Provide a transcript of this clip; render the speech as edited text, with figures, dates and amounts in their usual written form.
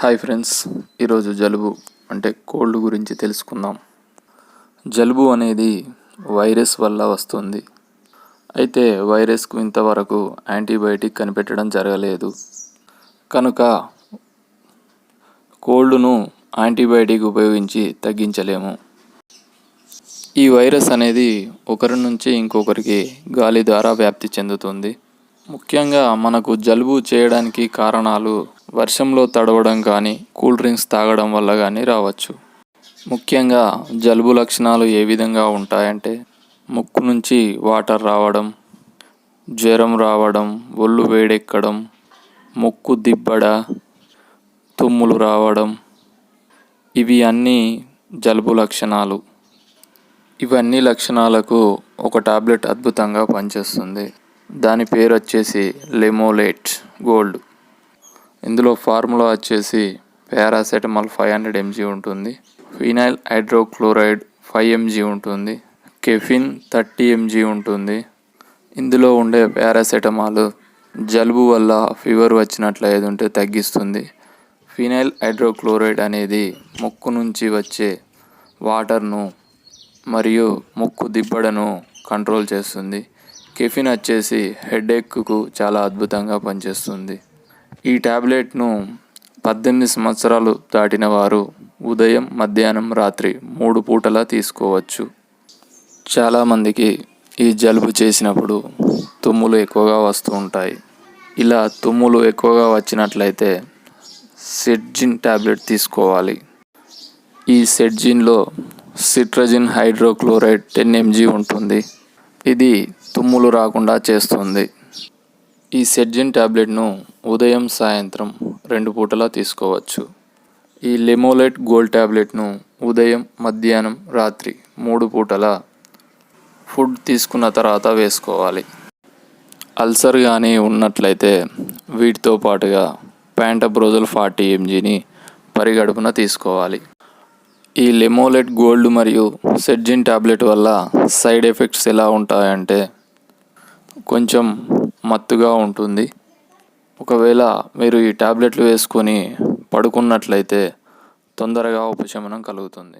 Hi friends, ఈరోజు జలుబు అంటే కోల్డ్ గురించి తెలుసుకుందాం. జలుబు అనేది వైరస్ వల్ల వస్తుంది. అయితే వైరస్కు ఇంతవరకు యాంటీబయాటిక్ కనిపెట్టడం జరగలేదు. కనుక కోల్డ్ను యాంటీబయాటిక్ ఉపయోగించి తగ్గించలేము. ఈ వైరస్ అనేది ఒకరి నుంచి ఇంకొకరికి గాలి ద్వారా వ్యాప్తి చెందుతుంది. ముఖ్యంగా మనకు జలుబు చేయడానికి కారణాలు వర్షంలో తడవడం కానీ, కూల్ డ్రింక్స్ తాగడం వల్ల కానీ రావచ్చు. ముఖ్యంగా జలుబు లక్షణాలు ఏ విధంగా ఉంటాయంటే ముక్కు నుంచి వాటర్ రావడం, జ్వరం రావడం, ఒళ్ళు వేడెక్కడం, ముక్కు దిబ్బడ, తుమ్ములు రావడం, ఇవి అన్నీ జలుబు లక్షణాలు. ఇవన్నీ లక్షణాలకు ఒక టాబ్లెట్ అద్భుతంగా పనిచేస్తుంది. దాని పేరు వచ్చేసి లెమోలేట్ గోల్డ్. ఇందులో ఫార్ములా వచ్చేసి పారాసెటమాల్ 500 mg ఉంటుంది, ఫినైల్ హైడ్రోక్లోరైడ్ 5 mg ఉంటుంది, కెఫిన్ 30 mg ఉంటుంది. ఇందులో ఉండే పారాసెటమాల్ జలుబు వల్ల ఫీవర్ వచ్చినట్లయితే ఉంటే తగ్గిస్తుంది. ఫినైల్ హైడ్రోక్లోరైడ్ అనేది ముక్కు నుంచి వచ్చే వాటర్ను మరియు ముక్కు దిబ్బడను కంట్రోల్ చేస్తుంది. కెఫిన్ వచ్చేసి హెడేక్కు చాలా అద్భుతంగా పనిచేస్తుంది. ఈ టాబ్లెట్ను 18 సంవత్సరాలు దాటిన వారు ఉదయం, మధ్యాహ్నం, రాత్రి 3 పూటలా తీసుకోవచ్చు. చాలామందికి ఈ జలుబు చేసినప్పుడు తుమ్ములు ఎక్కువగా వస్తూ ఉంటాయి. ఇలా తుమ్ములు ఎక్కువగా వచ్చినట్లయితే సెట్జిన్ టాబ్లెట్ తీసుకోవాలి. ఈ సెట్జిన్లో సిట్రజిన్ హైడ్రోక్లోరైడ్ 10 mg ఉంటుంది. ఇది తుమ్ములు రాకుండా చేస్తుంది. ఈ సెట్జిన్ టాబ్లెట్ను ఉదయం, సాయంత్రం 2 పూటలా తీసుకోవచ్చు. ఈ లెమోలేట్ గోల్డ్ టాబ్లెట్ను ఉదయం, మధ్యాహ్నం, రాత్రి 3 పూటలా ఫుడ్ తీసుకున్న తర్వాత వేసుకోవాలి. అల్సర్ కానీ ఉన్నట్లయితే వీటితో పాటుగా ప్యాంటబ్రోజోల్ 40 mgని పరిగడుపున తీసుకోవాలి. ఈ లెమోలేట్ గోల్డ్ మరియు సెట్జిన్ టాబ్లెట్ వల్ల సైడ్ ఎఫెక్ట్స్ ఎలా ఉంటాయంటే కొంచెం మత్తుగా ఉంటుంది. ఒకవేళ మీరు ఈ టాబ్లెట్లు వేసుకొని పడుకున్నట్లయితే తొందరగా ఉపశమనం కలుగుతుంది.